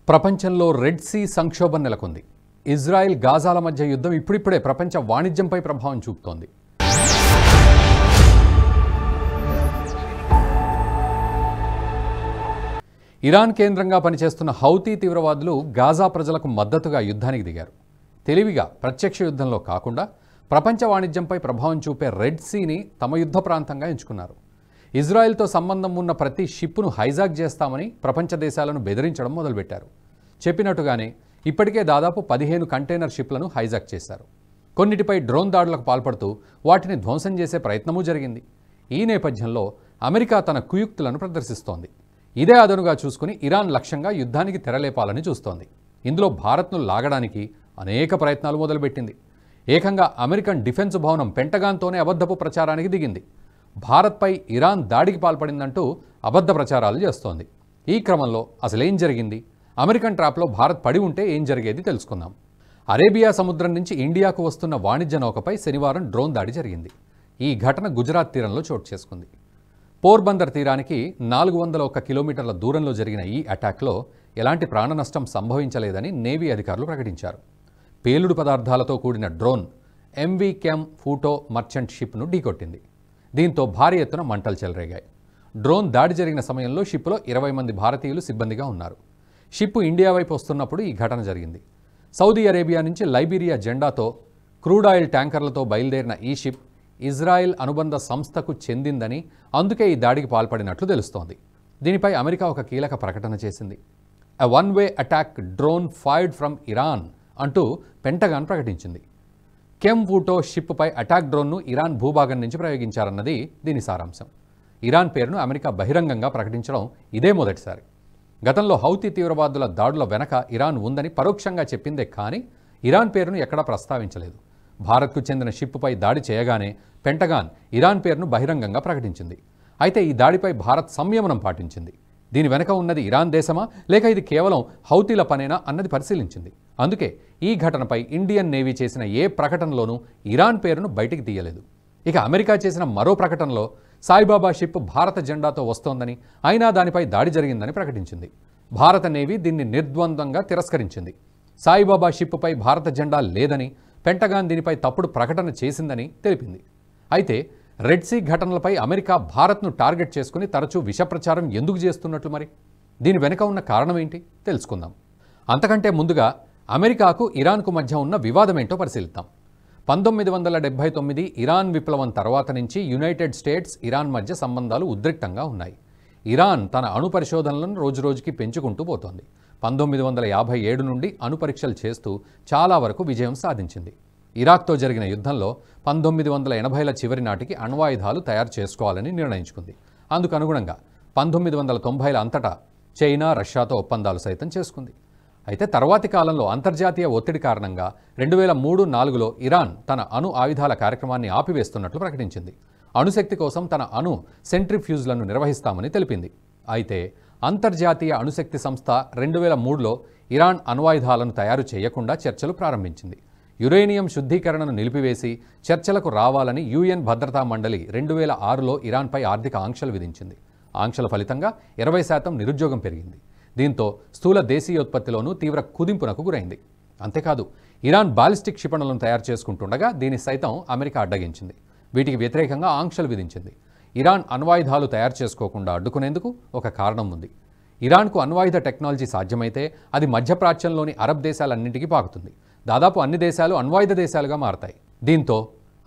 ప్రపంచంలో red see సంక్షోభం నెలకొంది. ఇజ్రాయెల్ గాజాల మధ్య యుద్ధం ఇప్పుడిప్పుడే ప్రపంచ వాణిజ్యంపై ప్రభావం చూపుతోంది. ఇరాన్ కేంద్రంగా పనిచేస్తున్న హౌతీ తీవ్రవాదులు గాజా ప్రజలకు మద్దతుగా యుద్ధానికి దిగారు. తెలివిగా ప్రత్యక్ష యుద్ధంలో కాకుండా ప్రపంచ వాణిజ్యంపై ప్రభావం చూపే రెడ్ సీని తమ యుద్ధ ప్రాంతంగా ఎంచుకున్నారు. ఇజ్రాయెల్తో సంబంధం ఉన్న ప్రతి షిప్ను హైజాక్ చేస్తామని ప్రపంచ దేశాలను బెదిరించడం మొదలుపెట్టారు. చెప్పినట్టుగానే ఇప్పటికే దాదాపు 15 కంటైనర్ షిప్లను హైజాక్ చేశారు. కొన్నిటిపై డ్రోన్ దాడులకు పాల్పడుతూ వాటిని ధ్వంసం చేసే ప్రయత్నమూ జరిగింది. ఈ నేపథ్యంలో అమెరికా తన కుయుక్తులను ప్రదర్శిస్తోంది. ఇదే అదనుగా చూసుకుని ఇరాన్ లక్ష్యంగా యుద్ధానికి తెరలేపాలని చూస్తోంది. ఇందులో భారత్ను లాగడానికి అనేక ప్రయత్నాలు మొదలుపెట్టింది. ఏకంగా అమెరికన్ డిఫెన్స్ భవనం పెంటగాన్తోనే అబద్ధపు ప్రచారానికి దిగింది. భారత్పై ఇరాన్ దాడికి పాల్పడిందంటూ అబద్ధ ప్రచారాలు చేస్తోంది. ఈ క్రమంలో అసలేం జరిగింది, అమెరికన్ ట్రాప్లో భారత్ పడి ఉంటే ఏం జరిగేది తెలుసుకుందాం. అరేబియా సముద్రం నుంచి ఇండియాకు వస్తున్న వాణిజ్య నౌకపై శనివారం డ్రోన్ దాడి జరిగింది. ఈ ఘటన గుజరాత్ తీరంలో చోటు చేసుకుంది. పోర్బందర్ తీరానికి 401 కిలోమీటర్ల దూరంలో జరిగిన ఈ అటాక్లో ఎలాంటి ప్రాణ నష్టం సంభవించలేదని నేవీ అధికారులు ప్రకటించారు. పేలుడు పదార్థాలతో కూడిన డ్రోన్ ఎంవి క్యామ్ ఫూటో మర్చెంట్ షిప్ను ఢీకొట్టింది. దీంతో భారీ ఎత్తున మంటలు చెలరేగాయి. డ్రోన్ దాడి జరిగిన సమయంలో షిప్లో 20 మంది భారతీయులు సిబ్బందిగా ఉన్నారు. షిప్ ఇండియా వైపు వస్తున్నప్పుడు ఈ ఘటన జరిగింది. సౌదీ అరేబియా నుంచి లైబీరియా జెండాతో క్రూడ్ ఆయిల్ ట్యాంకర్లతో బయలుదేరిన ఈ షిప్ ఇజ్రాయెల్ అనుబంధ సంస్థకు చెందిందని, అందుకే ఈ దాడికి పాల్పడినట్లు తెలుస్తోంది. దీనిపై అమెరికా ఒక కీలక ప్రకటన చేసింది. A one way attack drone fired from Iran అంటూ పెంటగాన్ ప్రకటించింది. కెమ్ ఫూటో షిప్పై అటాక్ డ్రోన్ను ఇరాన్ భూభాగం నుంచి ప్రయోగించారన్నది దీని సారాంశం. ఇరాన్ పేరును అమెరికా బహిరంగంగా ప్రకటించడం ఇదే మొదటిసారి. గతంలో హౌతీ తీవ్రవాదుల దాడుల వెనక ఇరాన్ ఉందని పరోక్షంగా చెప్పిందే కానీ ఇరాన్ పేరును ఎక్కడా ప్రస్తావించలేదు. భారత్కు చెందిన షిప్పై దాడి చేయగానే పెంటగాన్ ఇరాన్ పేరును బహిరంగంగా ప్రకటించింది. అయితే ఈ దాడిపై భారత్ సంయమనం పాటించింది. దీని వెనక ఉన్నది ఇరాన్ దేశమా లేక ఇది కేవలం హౌతీల పనేనా అన్నది పరిశీలించింది. అందుకే ఈ ఘటనపై ఇండియన్ నేవీ చేసిన ఏ ప్రకటనలోనూ ఇరాన్ పేరును బయటికి తీయలేదు. ఇక అమెరికా చేసిన మరో ప్రకటనలో సాయిబాబా షిప్ భారత జెండాతో వస్తోందని, అయినా దానిపై దాడి జరిగిందని ప్రకటించింది. భారత నేవీ దీన్ని నిర్ద్వంద్వంగా తిరస్కరించింది. సాయిబాబా షిప్పై భారత జెండా లేదని, పెంటగాన్ దీనిపై తప్పుడు ప్రకటన చేసిందని తెలిపింది. అయితే రెడ్ సీ ఘటనలపై అమెరికా భారత్ను టార్గెట్ చేసుకుని తరచూ విషప్రచారం ఎందుకు చేస్తున్నట్లు మరి? దీని వెనుక ఉన్న కారణం ఏంటి తెలుసుకుందాం. అంతకంటే ముందుగా అమెరికాకు ఇరాన్కు మధ్య ఉన్న వివాదం ఏంటో పరిశీలిద్దాం. 1979 ఇరాన్ విప్లవం తర్వాత నుంచి యునైటెడ్ స్టేట్స్ ఇరాన్ మధ్య సంబంధాలు ఉద్రిక్తంగా ఉన్నాయి. ఇరాన్ తన అణు పరిశోధనలను రోజురోజుకి పెంచుకుంటూ పోతోంది. 1957 నుండి అణు పరీక్షలు చేస్తూ చాలా వరకు విజయం సాధించింది. ఇరాక్తో జరిగిన యుద్ధంలో 1980ల చివరి నాటికి అణ్వాయుధాలు తయారు చేసుకోవాలని నిర్ణయించుకుంది. అందుకు అనుగుణంగా 1990ల అంతటా చైనా, రష్యాతో ఒప్పందాలు సైతం చేసుకుంది. అయితే తర్వాతి కాలంలో అంతర్జాతీయ ఒత్తిడి కారణంగా 2003-4లో ఇరాన్ తన అణు ఆయుధాల కార్యక్రమాన్ని ఆపివేస్తున్నట్లు ప్రకటించింది. అణుశక్తి కోసం తన అణు సెంట్రిఫ్యూజ్లను నిర్వహిస్తామని తెలిపింది. అయితే అంతర్జాతీయ అణుశక్తి సంస్థ 2003లో ఇరాన్ అణ్వాయుధాలను తయారు చేయకుండా చర్చలు ప్రారంభించింది. యురేనియం శుద్ధీకరణను నిలిపివేసి చర్చలకు రావాలని యుఎన్ భద్రతా మండలి 2006లో ఇరాన్పై ఆర్థిక ఆంక్షలు విధించింది. ఆంక్షల ఫలితంగా 20% నిరుద్యోగం పెరిగింది. దీంతో స్థూల దేశీయోత్పత్తిలోనూ తీవ్ర కుదింపునకు గురైంది. అంతేకాదు ఇరాన్ బాలిస్టిక్ క్షిపణులను తయారు చేసుకుంటుండగా దీన్ని సైతం అమెరికా అడ్డగించింది. వీటికి వ్యతిరేకంగా ఆంక్షలు విధించింది. ఇరాన్ అణ్వాయుధాలు తయారు చేసుకోకుండా అడ్డుకునేందుకు ఒక కారణం ఉంది. ఇరాన్కు అణ్వాయుధ టెక్నాలజీ సాధ్యమైతే అది మధ్యప్రాచ్యంలోని అరబ్ దేశాలన్నింటికీ పాకుతుంది. దాదాపు అన్ని దేశాలు అణ్వాయుధ దేశాలుగా మారతాయి. దీంతో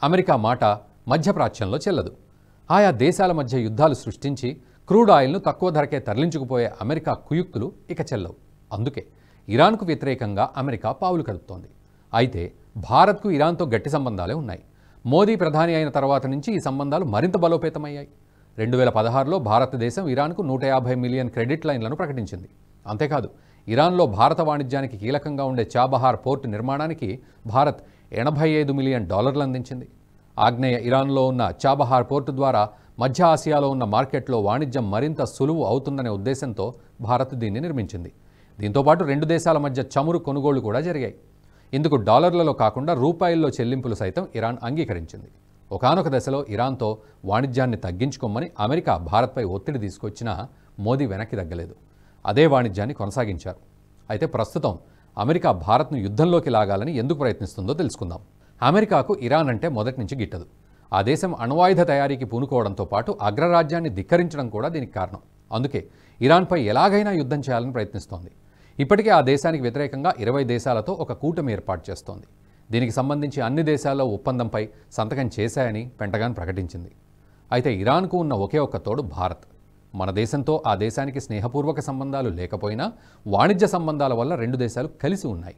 అమెరికా మాట మధ్యప్రాచ్యంలో చెల్లదు. ఆయా దేశాల మధ్య యుద్ధాలు సృష్టించి క్రూడ్ ఆయిల్ను తక్కువ ధరకే తరలించుకుపోయే అమెరికా కుయుక్తులు ఇక చెల్లవు. అందుకే ఇరాన్కు వ్యతిరేకంగా అమెరికా పావులు కదుపుతోంది. అయితే భారత్కు ఇరాన్తో గట్టి సంబంధాలే ఉన్నాయి. మోదీ ప్రధాని అయిన తర్వాత నుంచి ఈ సంబంధాలు మరింత బలోపేతమయ్యాయి. 2016లో భారతదేశం ఇరాన్కు 150 మిలియన్ క్రెడిట్ లైన్లను ప్రకటించింది. అంతేకాదు ఇరాన్లో భారత వాణిజ్యానికి కీలకంగా ఉండే చాబహార్ పోర్టు నిర్మాణానికి భారత్ $85 మిలియన్ అందించింది. ఆగ్నేయ ఇరాన్లో ఉన్న చాబహార్ పోర్టు ద్వారా మధ్య ఆసియాలో ఉన్న మార్కెట్లో వాణిజ్యం మరింత సులువు అవుతుందనే ఉద్దేశంతో భారత్ దీన్ని నిర్మించింది. దీంతోపాటు 2 దేశాల మధ్య చమురు కొనుగోళ్లు కూడా జరిగాయి. ఇందుకు డాలర్లలో కాకుండా రూపాయల్లో చెల్లింపులు సైతం ఇరాన్ అంగీకరించింది. ఒకానొక దశలో ఇరాన్తో వాణిజ్యాన్ని తగ్గించుకోమని అమెరికా భారత్పై ఒత్తిడి తీసుకొచ్చినా మోదీ వెనక్కి తగ్గలేదు. అదే వాణిజ్యాన్ని కొనసాగించారు. అయితే ప్రస్తుతం అమెరికా భారత్ను యుద్ధంలోకి లాగాలని ఎందుకు ప్రయత్నిస్తుందో తెలుసుకుందాం. అమెరికాకు ఇరాన్ అంటే మొదటి నుంచి గిట్టదు. ఆ దేశం అణ్వాయుధ తయారీకి పూనుకోవడంతో పాటు అగ్రరాజ్యాన్ని ధిక్కరించడం కూడా దీనికి కారణం. అందుకే ఇరాన్పై ఎలాగైనా యుద్ధం చేయాలని ప్రయత్నిస్తోంది. ఇప్పటికే ఆ దేశానికి వ్యతిరేకంగా 20 దేశాలతో ఒక కూటమి ఏర్పాటు చేస్తోంది. దీనికి సంబంధించి అన్ని దేశాల్లో ఒప్పందంపై సంతకం చేశాయని పెంటగాన్ ప్రకటించింది. అయితే ఇరాన్కు ఉన్న ఒకే ఒక్క తోడు భారత్. మన దేశంతో ఆ దేశానికి స్నేహపూర్వక సంబంధాలు లేకపోయినా వాణిజ్య సంబంధాల వల్ల 2 దేశాలు కలిసి ఉన్నాయి.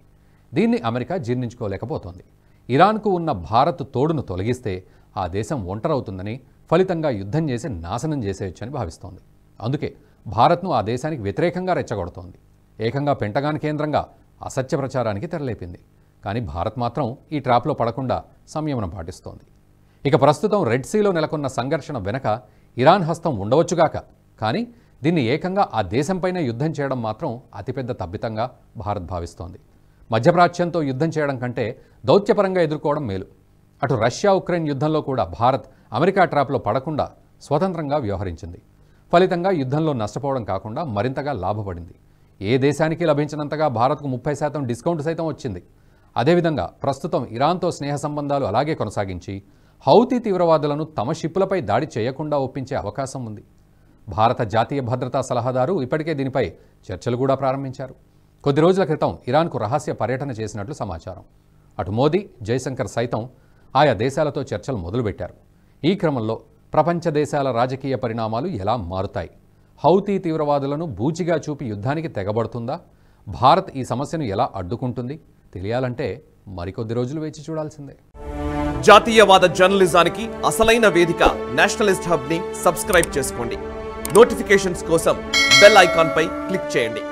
దీన్ని అమెరికా జీర్ణించుకోలేకపోతోంది. ఇరాన్కు ఉన్న భారత్ తోడును తొలగిస్తే ఆ దేశం ఒంటరవుతుందని, ఫలితంగా యుద్ధం చేసి నాశనం చేసేయొచ్చని భావిస్తోంది. అందుకే భారత్ను ఆ దేశానికి వ్యతిరేకంగా రెచ్చగొడుతోంది. ఏకంగా పెంటగాన్ కేంద్రంగా అసత్య ప్రచారానికి తెరలేపింది. కానీ భారత్ మాత్రం ఈ ట్రాప్లో పడకుండా సంయమనం పాటిస్తోంది. ఇక ప్రస్తుతం రెడ్ సీలో నెలకొన్న సంఘర్షణ వెనక ఇరాన్ హస్తం ఉండవచ్చుగాక, కానీ దీన్ని ఏకంగా ఆ దేశంపైనే యుద్ధం చేయడం మాత్రం అతిపెద్ద తప్పిదంగా భారత్ భావిస్తోంది. మధ్యప్రాచ్యంతో యుద్ధం చేయడం కంటే దౌత్యపరంగా ఎదుర్కోవడం మేలు. అటు రష్యా ఉక్రెయిన్ యుద్ధంలో కూడా భారత్ అమెరికా ట్రాప్లో పడకుండా స్వతంత్రంగా వ్యవహరించింది. ఫలితంగా యుద్ధంలో నష్టపోవడం కాకుండా మరింతగా లాభపడింది. ఏ దేశానికి లభించినంతగా భారత్కు 30% డిస్కౌంట్ సైతం వచ్చింది. అదేవిధంగా ప్రస్తుతం ఇరాన్తో స్నేహ సంబంధాలు అలాగే కొనసాగించి హౌతీ తీవ్రవాదులను తమ షిప్పులపై దాడి చేయకుండా ఒప్పించే అవకాశం ఉంది. భారత జాతీయ భద్రతా సలహాదారు ఇప్పటికే దీనిపై చర్చలు కూడా ప్రారంభించారు. కొద్ది రోజుల క్రితం ఇరాన్కు రహస్య పర్యటన చేసినట్లు సమాచారం. అటు మోదీ, జైశంకర్ సైతం ఆయా దేశాలతో చర్చలు మొదలుపెట్టారు. ఈ క్రమంలో ప్రపంచ దేశాల రాజకీయ పరిణామాలు ఎలా మారుతాయి? హౌతీ తీవ్రవాదులను బూచిగా చూపి యుద్ధానికి తెగబడుతుందా? భారత్ ఈ సమస్యను ఎలా అడ్డుకుంటుంది? తెలియాలంటే మరికొద్ది రోజులు వేచి చూడాల్సిందే. జాతీయవాద జర్నలిజానికి అసలైన వేదిక నేషనలిస్ట్ హబ్ ని సబ్స్క్రైబ్ చేసుకోండి. నోటిఫికేషన్స్ కోసం బెల్ ఐకాన్ పై క్లిక్ చేయండి.